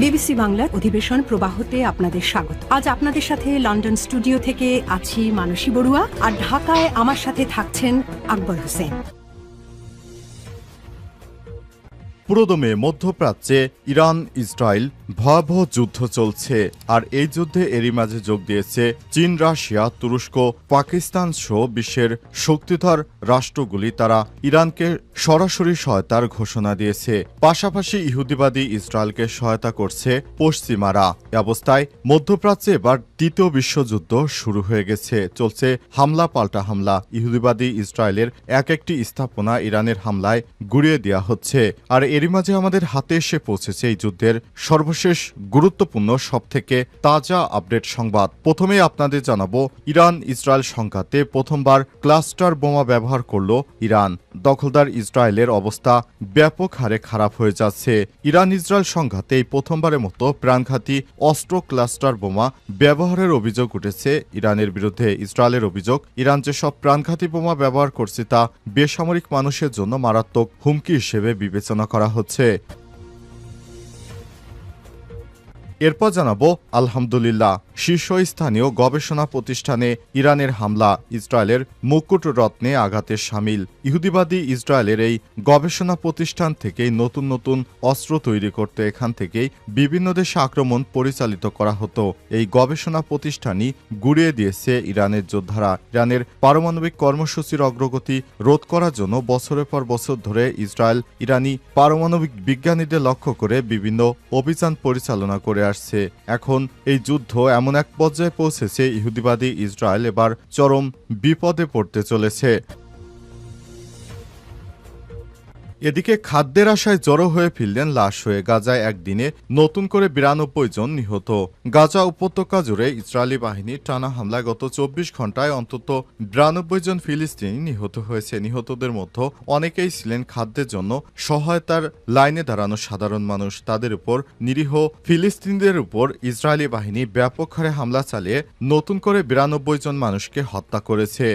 BBC বাংলার অধিবেশন প্রবাহতে আপনাদের স্বাগত। আজ আপনাদের সাথে লন্ডন স্টুডিও থেকে আছি মানসী বড়ুয়া, আর ঢাকায় আমার সাথে থাকছেন আকবর হোসেন। পুরোদমে মধ্যপ্রাচ্যে ইরান ইসরায়েল ভয়াবহ যুদ্ধ চলছে, আর এই যুদ্ধে এরই মাঝে যোগ দিয়েছে চীন, রাশিয়া, তুরস্ক, পাকিস্তান সহ বিশ্বের শক্তিধর রাষ্ট্রগুলি। তারা ইরানকে সরাসরি সহায়তার ঘোষণা দিয়েছে। পাশাপাশি ইহুদিবাদী ইসরায়েলকে সহায়তা করছে পশ্চিমারা। এ অবস্থায় মধ্যপ্রাচ্যে এবার তৃতীয় বিশ্বযুদ্ধ শুরু হয়ে গেছে। চলছে হামলা পাল্টা হামলা। ইহুদিবাদী ইসরায়েলের এক একটি স্থাপনা ইরানের হামলায় গুড়িয়ে দেওয়া হচ্ছে। আর এরই মাঝে আমাদের হাতে এসে পৌঁছেছে এই যুদ্ধের সর্বশেষ গুরুত্বপূর্ণ সবথেকে তাজা আপডেট সংবাদ। প্রথমেই আপনাদের জানাবো, ইরান ইসরায়েল সংঘাতে প্রথমবার ক্লাস্টার বোমা ব্যবহার করল ইরান। দখলদার ইসরায়েলের অবস্থা ব্যাপক হারে খারাপ হয়ে যাচ্ছে। ইরান ইসরায়েল সংঘাতে এই প্রথমবারের মতো প্রাণঘাতী অস্ত্র ক্লাস্টার বোমা ব্যবহারের অভিযোগ উঠেছে ইরানের বিরুদ্ধে। ইসরায়েলের অভিযোগ, ইরান যেসব প্রাণঘাতী বোমা ব্যবহার করছে তা বেসামরিক মানুষের জন্য মারাত্মক হুমকি হিসেবে বিবেচনা করা হচ্ছে। এরপর জানাবো আলহামদুলিল্লাহ, শীর্ষস্থানীয় গবেষণা প্রতিষ্ঠানে ইরানের হামলা ইসরায়েলের মুকুট রত্নে আঘাতের শামিল। ইহুদিবাদী ইসরায়েলের এই গবেষণা প্রতিষ্ঠান থেকেই নতুন নতুন অস্ত্র তৈরি করতে এখান থেকেই বিভিন্ন দেশে আক্রমণ পরিচালিত করা হতো। এই গবেষণা প্রতিষ্ঠানই গুড়িয়ে দিয়েছে ইরানের যোদ্ধারা। ইরানের পারমাণবিক কর্মসূচির অগ্রগতি রোধ করার জন্য বছরের পর বছর ধরে ইসরায়েল ইরানি পারমাণবিক বিজ্ঞানীদের লক্ষ্য করে বিভিন্ন অভিযান পরিচালনা করে আসছে। এখন এই যুদ্ধ এমন এক পর্যায়ে পৌঁছেছে, ইহুদিবাদী ইসরায়েল এবার চরম বিপদে পড়তে চলেছে। এদিকে খাদ্যের আশায় জড়ো হয়ে ফিরলেন লাশ হয়ে। গাজায় একদিনে নতুন করে ৯২ জন নিহত। গাজা উপত্যকা জুড়ে ইসরায়েলি বাহিনীর টানা হামলায় গত ২৪ ঘন্টায় অন্তত ৯২ জন ফিলিস্তিনি নিহত হয়েছে। নিহতদের মধ্যে অনেকেই ছিলেন খাদ্যের জন্য সহায়তার লাইনে দাঁড়ানো সাধারণ মানুষ। তাদের উপর, নিরীহ ফিলিস্তিনিদের উপর ইসরায়েলি বাহিনী ব্যাপক হারে হামলা চালিয়ে নতুন করে ৯২ জন মানুষকে হত্যা করেছে।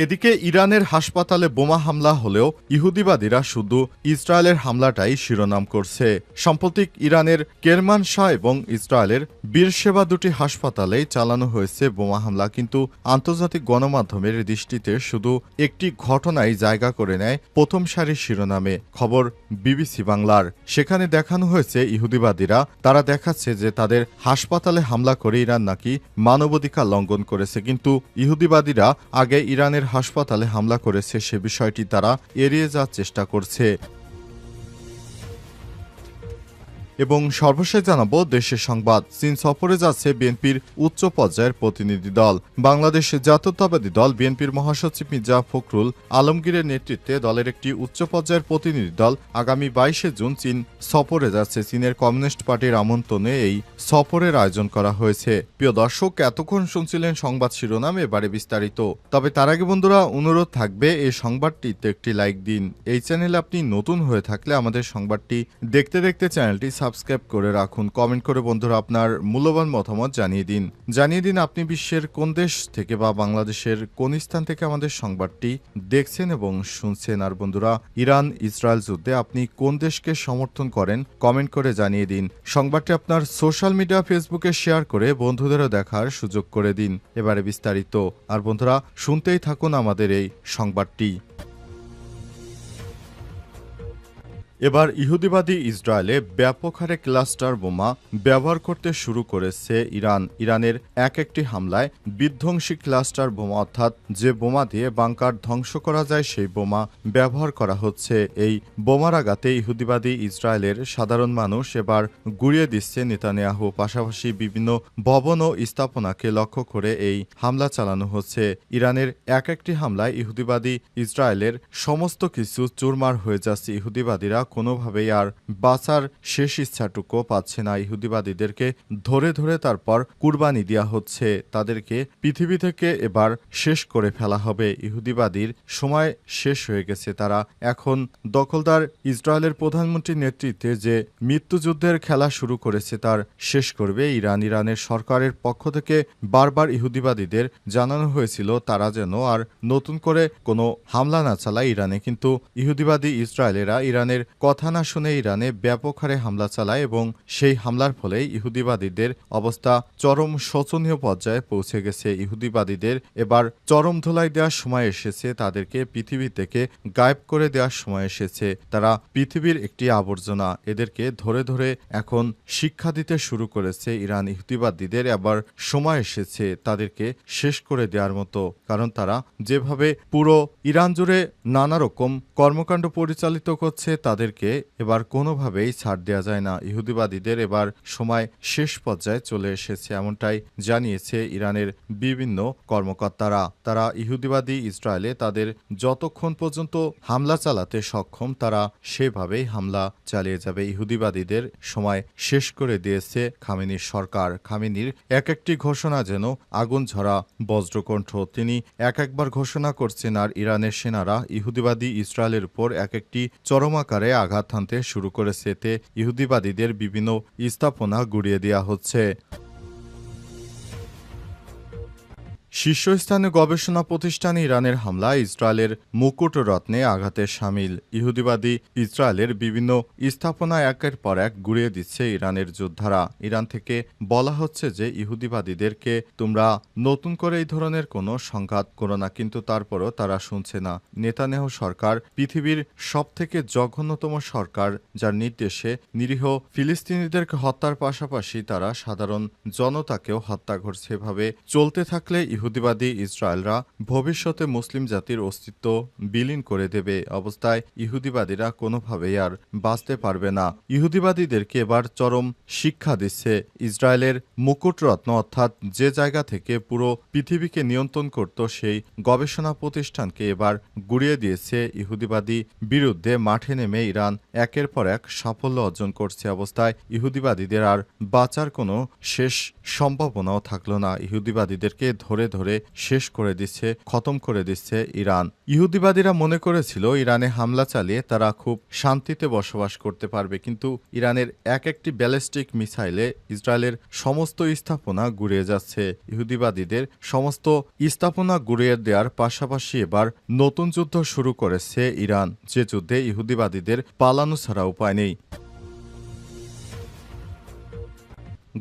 এদিকে ইরানের হাসপাতালে বোমা হামলা হলেও ইহুদিবাদীরা শুধু ইসরায়েলের হামলাটাই শিরোনাম করছে। সাম্প্রতিক ইরানের কেরমানশাহ এবং ইসরায়েলের বীরশেবা দুটি হাসপাতালেই চালানো হয়েছে বোমা হামলা, কিন্তু আন্তর্জাতিক গণমাধ্যমের দৃষ্টিতে শুধু একটি ঘটনাই জায়গা করে নেয় প্রথম সারির শিরোনামে। খবর বিবিসি বাংলার। সেখানে দেখানো হয়েছে ইহুদিবাদীরা তারা দেখাচ্ছে যে তাদের হাসপাতালে হামলা করে ইরান নাকি মানবাধিকার লঙ্ঘন করেছে, কিন্তু ইহুদিবাদীরা আগে ইরানের হাসপাতালে হামলা করেছে সে বিষয়টি তারা এড়িয়ে যাওয়ার চেষ্টা করছে। এবং সর্বশেষ জানাবো দেশের সংবাদ। চীন সফরে যাচ্ছে বিএনপির উচ্চ পর্যায়ের প্রতিনিধি দল। বাংলাদেশ জাতীয়তাবাদী দল বিএনপির মহাসচিব মির্জা ফখরুল আলমগীরের নেতৃত্বে দলের একটি উচ্চ পর্যায়ের প্রতিনিধি দল আগামী ২২শে জুন চীন সফরে যাচ্ছে। চীনের কমিউনিস্ট পার্টির আমন্ত্রণে এই সফরের আয়োজন করা হয়েছে। প্রিয় দর্শক, এতক্ষণ শুনছিলেন সংবাদ শিরোনাম, এবারে বিস্তারিত। তবে তার আগে বন্ধুরা, অনুরোধ থাকবে এই সংবাদটিতে একটি লাইক দিন। এই চ্যানেলে আপনি নতুন হয়ে থাকলে আমাদের সংবাদটি দেখতে দেখতে চ্যানেলটি সাবস্ক্রাইব করে রাখুন। কমেন্ট করে বন্ধুরা আপনার মূল্যবান মতামত জানিয়ে দিন আপনি বিশ্বের কোন দেশ থেকে বা বাংলাদেশের কোন স্থান থেকে আমাদের সংবাদটি দেখছেন এবং শুনছেন। আর বন্ধুরা, ইরান ইসরায়েল যুদ্ধে আপনি কোন দেশকে সমর্থন করেন কমেন্ট করে জানিয়ে দিন। সংবাদটি আপনার সোশ্যাল মিডিয়া ফেসবুকে শেয়ার করে বন্ধুদেরও দেখার সুযোগ করে দিন। এবারে বিস্তারিত। আর বন্ধুরা, শুনতেই থাকুন আমাদের এই সংবাদটি। এবার ইহুদিবাদী ইসরায়েলে ব্যাপক হারে ক্লাস্টার বোমা ব্যবহার করতে শুরু করেছে ইরান। ইরানের এক একটি হামলায় বিধ্বংসী ক্লাস্টার বোমা, অর্থাৎ যে বোমা দিয়ে বাংকার ধ্বংস করা যায় সেই বোমা ব্যবহার করা হচ্ছে। এই বোমার আঘাতে ইহুদিবাদী ইসরায়েলের সাধারণ মানুষ এবার গুড়িয়ে দিচ্ছে নেতানিয়াহু। পাশাপাশি বিভিন্ন ভবন ও স্থাপনাকে লক্ষ্য করে এই হামলা চালানো হচ্ছে। ইরানের এক একটি হামলায় ইহুদিবাদী ইসরায়েলের সমস্ত কিছু চুরমার হয়ে যাচ্ছে। ইহুদিবাদীরা কোনোভাবেই আর বাঁচার শেষ ইচ্ছাটুকু পাচ্ছে না। ইহুদিবাদীদেরকে ধরে ধরে তারপর কুরবানি দেওয়া হচ্ছে। তাদেরকে পৃথিবী থেকে এবার শেষ করে ফেলা হবে। ইহুদিবাদীর সময় শেষ হয়ে গেছে। তারা এখন দখলদার ইসরায়েলের প্রধানমন্ত্রীর নেতৃত্বে যে মৃত্যুযুদ্ধের খেলা শুরু করেছে তার শেষ করবে ইরান। ইরানের সরকারের পক্ষ থেকে বারবার ইহুদিবাদীদের জানানো হয়েছিল তারা যেন আর নতুন করে কোনো হামলা না চালায় ইরানে, কিন্তু ইহুদিবাদী ইসরায়েলেরা ইরানের কথা না শুনে ইরানে ব্যাপক হারে হামলা চালায় এবং সেই হামলার ফলে ইহুদিবাদীদের অবস্থা চরম শোচনীয় পর্যায়ে পৌঁছে গেছে। ইহুদিবাদীদের এবার চরম ধোলাই দেওয়ার সময় এসেছে, তাদেরকে পৃথিবী থেকে গায়েব করে দেওয়ার সময় এসেছে। তারা পৃথিবীর একটি আবর্জনা, এদেরকে ধরে ধরে এখন শিক্ষা দিতে শুরু করেছে ইরান। ইহুদিবাদীদের এবার সময় এসেছে তাদেরকে শেষ করে দেওয়ার মতো, কারণ তারা যেভাবে পুরো ইরান জুড়ে নানা রকম কর্মকাণ্ড পরিচালিত করছে তাদেরকে এবার কোনোভাবেই ছাড় দেওয়া যায় না। ইহুদিবাদীদের এবার সময় শেষ পর্যায়ে চলে এসেছে, এমনটাই জানিয়েছে ইরানের বিভিন্ন কর্মকর্তারা। তারা ইহুদিবাদী ইসরায়েলে তাদের যতক্ষণ পর্যন্ত হামলা চালাতে সক্ষম তারা সেভাবেই হামলা চালিয়ে যাবে। ইহুদিবাদীদের সময় শেষ করে দিয়েছে খামেনির সরকার। খামেনির এক একটি ঘোষণা যেন আগুন ঝরা বজ্রকণ্ঠ। তিনি একবার ঘোষণা করছেন আর ইরানের সেনারা ইহুদিবাদী ইসরায়েলের উপর এক একটি চরম আকারে আঘাত হানতে শুরু করেছে। এতে ইহুদিবাদীদের বিভিন্ন স্থাপনা গুড়িয়ে দেওয়া হচ্ছে। শীর্ষস্থানীয় গবেষণা প্রতিষ্ঠানে ইরানের হামলা ইসরায়েলের মুকুটরত্নে আঘাতের শামিল। ইহুদিবাদী ইসরায়েলের বিভিন্ন স্থাপনা একের পর এক গুড়িয়ে দিচ্ছে ইরানের যোদ্ধারা। ইরান থেকে বলা হচ্ছে যে ইহুদিবাদীদেরকে তোমরা নতুন করে এই ধরনের কোনো সংঘাত করো না, কিন্তু তারপরও তারা শুনছে না। নেতানিয়াহু সরকার পৃথিবীর সবথেকে জঘন্যতম সরকার, যার নির্দেশে নিরীহ ফিলিস্তিনিদেরকে হত্যার পাশাপাশি তারা সাধারণ জনতাকেও হত্যা করছে। এভাবে চলতে থাকলে ইহুদিবাদী ইসরায়েলরা ভবিষ্যতে মুসলিম জাতির অস্তিত্ব বিলীন করে দেবে। অবস্থায় ইহুদিবাদীরা কোনোভাবেই আর বাঁচতে পারবে না। ইহুদিবাদীদেরকে এবার চরম শিক্ষা দিচ্ছে ইসরায়েলের মুকুটরত্ন, অর্থাৎ যে জায়গা থেকে পুরো পৃথিবীকে নিয়ন্ত্রণ করত সেই গবেষণা প্রতিষ্ঠানকে এবার গুড়িয়ে দিয়েছে ইহুদিবাদী বিরুদ্ধে মাঠে নেমে ইরান একের পর এক সাফল্য অর্জন করছে। অবস্থায় ইহুদিবাদীদের আর বাঁচার কোনো শেষ সম্ভাবনাও থাকলো না। ইহুদিবাদীদেরকে ধরে ধরে শেষ করে দিচ্ছে, খতম করে দিচ্ছে ইরান। ইহুদিবাদীরা মনে করেছিল ইরানে হামলা চালিয়ে তারা খুব শান্তিতে বসবাস করতে পারবে, কিন্তু ইরানের এক একটি ব্যালিস্টিক মিসাইলে ইসরায়েলের সমস্ত স্থাপনা গুড়িয়ে যাচ্ছে। ইহুদিবাদীদের সমস্ত স্থাপনা গুড়িয়ে দেওয়ার পাশাপাশি এবার নতুন যুদ্ধ শুরু করেছে ইরান, যে যুদ্ধে ইহুদিবাদীদের পালানো ছাড়া উপায় নেই।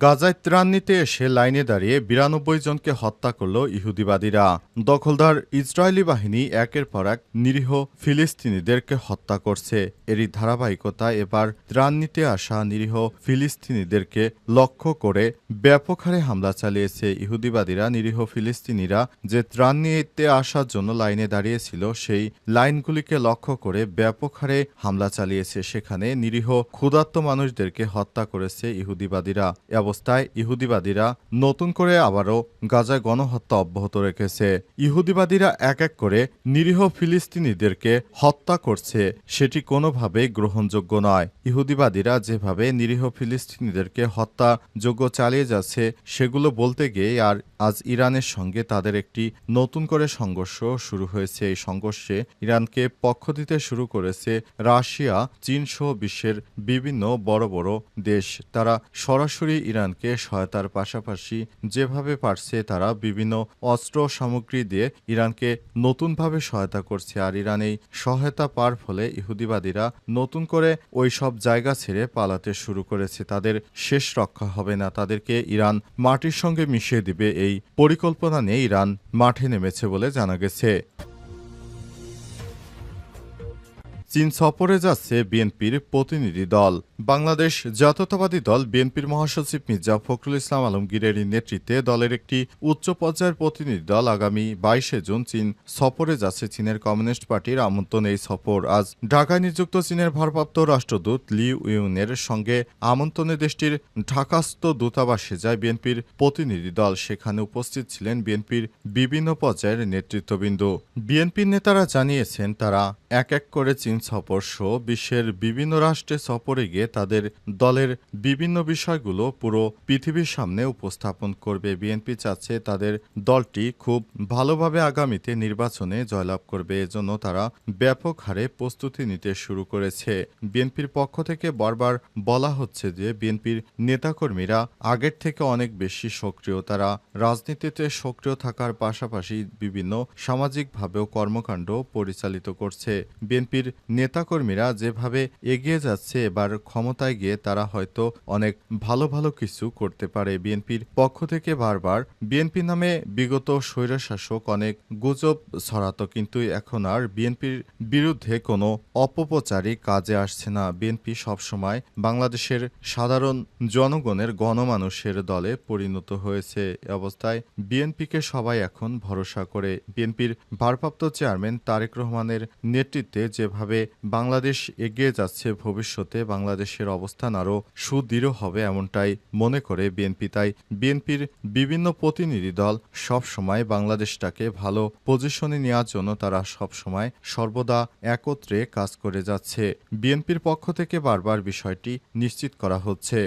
গাজায় ত্রাণ নিতে এসে লাইনে দাঁড়িয়ে ৯২ জনকে হত্যা করল ইহুদিবাদীরা। দখলদার ইসরায়েলি বাহিনী একের পর এক নিরীহ ফিলিস্তিনিদেরকে হত্যা করছে। এরই ধারাবাহিকতায় এবার ত্রাণ নিতে আসা নিরীহ ফিলিস্তিনিদেরকে লক্ষ্য করে ব্যাপক হারে হামলা চালিয়েছে ইহুদিবাদীরা। নিরীহ ফিলিস্তিনিরা যে ত্রাণ নিতে আসার জন্য লাইনে দাঁড়িয়েছিল সেই লাইনগুলিকে লক্ষ্য করে ব্যাপক হারে হামলা চালিয়েছে। সেখানে নিরীহ ক্ষুধার্ত মানুষদেরকে হত্যা করেছে ইহুদিবাদীরা। অবস্থায় ইহুদিবাদীরা নতুন করে আবারও গাজায় গণহত্যা অব্যাহত রেখেছে। ইহুদিবাদীরা এক এক করে নিরীহ ফিলিস্তিনিদেরকে হত্যা করছে, সেটি কোনোভাবেই গ্রহণযোগ্য নয়। ইহুদিবাদীরা যেভাবে নিরীহ ফিলিস্তিনিদেরকে হত্যাযোগ্য চালিয়ে যাচ্ছে সেগুলো বলতে গিয়ে আর আজ ইরানের সঙ্গে তাদের একটি নতুন করে সংঘর্ষ শুরু হয়েছে। এই সংঘর্ষে ইরানকে পক্ষ দিতে শুরু করেছে রাশিয়া, চীন সহ বিশ্বের বিভিন্ন বড় বড় দেশ। তারা সরাসরি ইরানকে সহায়তার পাশাপাশি যেভাবে পারছে তারা বিভিন্ন অস্ত্র সামগ্রী দিয়ে ইরানকে নতুনভাবে সহায়তা করছে। আর ইরান এই সহায়তা পাওয়ার ফলে ইহুদিবাদীরা নতুন করে ওই সব জায়গা ছেড়ে পালাতে শুরু করেছে। তাদের শেষ রক্ষা হবে না, তাদেরকে ইরান মাটির সঙ্গে মিশিয়ে দিবে এই পরিকল্পনা নিয়ে ইরান মাঠে নেমেছে বলে জানা গেছে। চীন সফরে যাচ্ছে বিএনপির প্রতিনিধি দল। বাংলাদেশ জাতীয়তাবাদী দল বিএনপির মহাসচিব মির্জা ফখরুল ইসলাম আলমগীরের নেতৃত্বে দলের একটি উচ্চ পর্যায়ের প্রতিনিধি দল আগামী ২২শে জুন চীন সফরে যাচ্ছে। চীনের কমিউনিস্ট পার্টির আমন্ত্রণে এই সফর। আজ ঢাকায় নিযুক্ত চীনের ভারপ্রাপ্ত রাষ্ট্রদূত লি উইউনের সঙ্গে আমন্ত্রণে দেশটির ঢাকাস্থ দূতাবাসে যায় বিএনপির প্রতিনিধি দল। সেখানে উপস্থিত ছিলেন বিএনপির বিভিন্ন পর্যায়ের নেতৃত্ববৃন্দ। বিএনপির নেতারা জানিয়েছেন তারা এক এক করে চীন সফর সহ বিশ্বের বিভিন্ন রাষ্ট্রে সফরে গিয়ে গিয়ে তাদের দলের বিভিন্ন বিষয়গুলো পুরো পৃথিবীর সামনে উপস্থাপন করবে। বিএনপি চাচ্ছে তাদের দলটি খুব ভালোভাবে আগামীতে নির্বাচনে জয়লাভ করবে। এজন্য তারা ব্যাপক হারে প্রস্তুতি নিতে শুরু করেছে। বিএনপির পক্ষ থেকে বারবার বলা হচ্ছে যে বিএনপির নেতাকর্মীরা আগের থেকে অনেক বেশি সক্রিয়। তারা রাজনীতিতে সক্রিয় থাকার পাশাপাশি বিভিন্ন সামাজিকভাবেও কর্মকাণ্ড পরিচালিত করছে। বিএনপির নেতাকর্মীরা যেভাবে এগিয়ে যাচ্ছে, এবার ক্ষমতায় গিয়ে তারা হয়তো অনেক ভালো ভালো কিছু করতে পারে। বিএনপির পক্ষ থেকে বারবার বিএনপি নামে বিগত স্বৈরশাসক অনেক গুজব ছড়াতো, কিন্তু এখন আর বিএনপির বিরুদ্ধে কোনো অপপ্রচারই কাজে আসছে না। বিএনপি সবসময় বাংলাদেশের সাধারণ জনগণের গণমানুষের দলে পরিণত হয়েছে। এ অবস্থায় বিএনপিকে সবাই এখন ভরসা করে। বিএনপির ভারপ্রাপ্ত চেয়ারম্যান তারেক রহমানের নেতৃত্বে যেভাবে বাংলাদেশ এগিয়ে যাচ্ছে, ভবিষ্যতে বাংলাদেশের অবস্থান আরও সুদৃঢ় হবে এমনটাই মনে করে বিএনপি। তাই বিএনপির বিভিন্ন প্রতিনিধি দল সবসময় বাংলাদেশটাকে ভালো পজিশনে নেওয়ার জন্য তারা সবসময় সর্বদা একত্রে কাজ করে যাচ্ছে। বিএনপির পক্ষ থেকে বারবার বিষয়টি নিশ্চিত করা হচ্ছে।